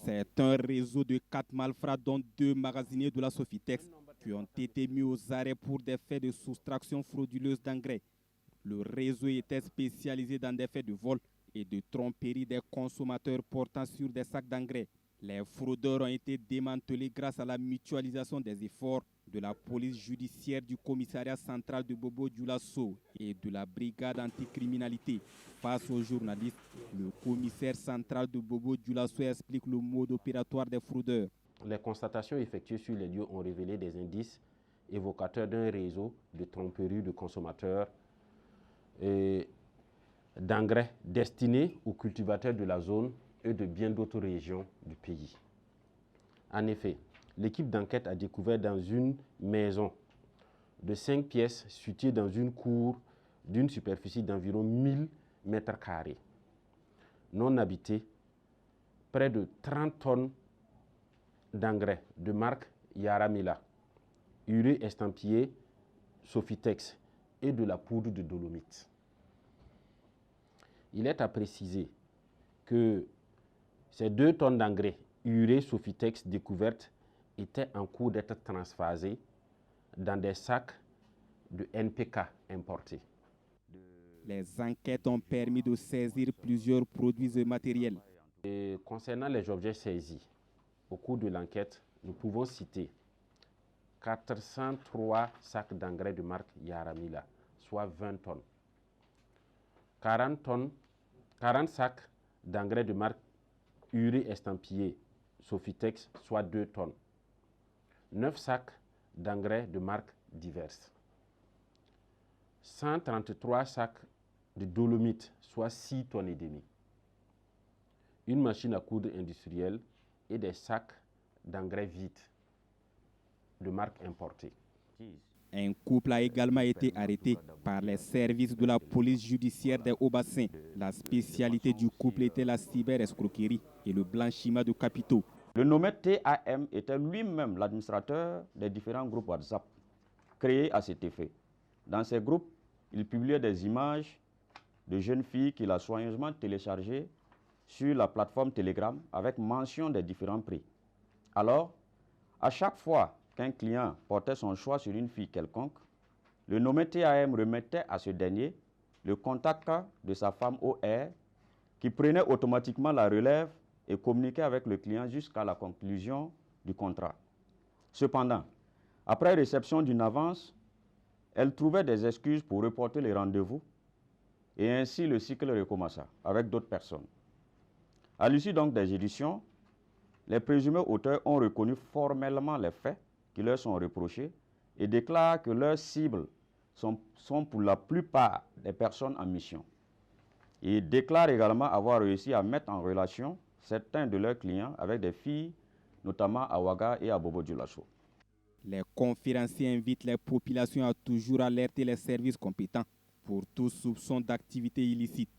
C'est un réseau de 4 malfrats dont 2 magasiniers de la Sofitex qui ont été mis aux arrêts pour des faits de soustraction frauduleuse d'engrais. Le réseau était spécialisé dans des faits de vol et de tromperie des consommateurs portant sur des sacs d'engrais. Les fraudeurs ont été démantelés grâce à la mutualisation des efforts de la police judiciaire du commissariat central de Bobo-Dioulasso et de la brigade anticriminalité. Face aux journalistes, le commissaire central de Bobo-Dioulasso explique le mode opératoire des fraudeurs. Les constatations effectuées sur les lieux ont révélé des indices évocateurs d'un réseau de tromperie de consommateurs et d'engrais destinés aux cultivateurs de la zone et de bien d'autres régions du pays. En effet, l'équipe d'enquête a découvert dans une maison de 5 pièces située dans une cour d'une superficie d'environ 1000 m², non habitée, près de 30 tonnes d'engrais de marque Yaramila, urée estampillée Sofitex et de la poudre de dolomite. Il est à préciser que ces 2 tonnes d'engrais urée Sofitex découvertes étaient en cours d'être transphasées dans des sacs de NPK importés. Les enquêtes ont permis de saisir plusieurs produits et matériels. Et concernant les objets saisis, au cours de l'enquête, nous pouvons citer 403 sacs d'engrais de marque Yaramila, soit 20 tonnes. 40 sacs d'engrais de marque urée estampillée Sofitex, soit 2 tonnes. 9 sacs d'engrais de marques diverses. 133 sacs de dolomite, soit 6 tonnes et demie. Une machine à coudre industrielle et des sacs d'engrais vides de marque importée. Un couple a également été arrêté par les services de la police judiciaire des Hauts-Bassins. La spécialité du couple était la cyberescroquerie et le blanchiment de capitaux. Le nommé TAM était lui-même l'administrateur des différents groupes WhatsApp créés à cet effet. Dans ces groupes, il publiait des images de jeunes filles qu'il a soigneusement téléchargées sur la plateforme Telegram avec mention des différents prix. Alors, à chaque fois qu'un client portait son choix sur une fille quelconque, le nommé TAM remettait à ce dernier le contact de sa femme OR qui prenait automatiquement la relève et communiquait avec le client jusqu'à la conclusion du contrat. Cependant, après réception d'une avance, elle trouvait des excuses pour reporter les rendez-vous et ainsi le cycle recommença avec d'autres personnes. À l'issue donc des éditions, les présumés auteurs ont reconnu formellement les faits qui leur sont reprochés et déclarent que leurs cibles sont pour la plupart des personnes en mission. Ils déclarent également avoir réussi à mettre en relation certains de leurs clients avec des filles, notamment à Ouaga et à Bobo-Dioulasso. Les conférenciers invitent les populations à toujours alerter les services compétents pour tout soupçon d'activité illicite.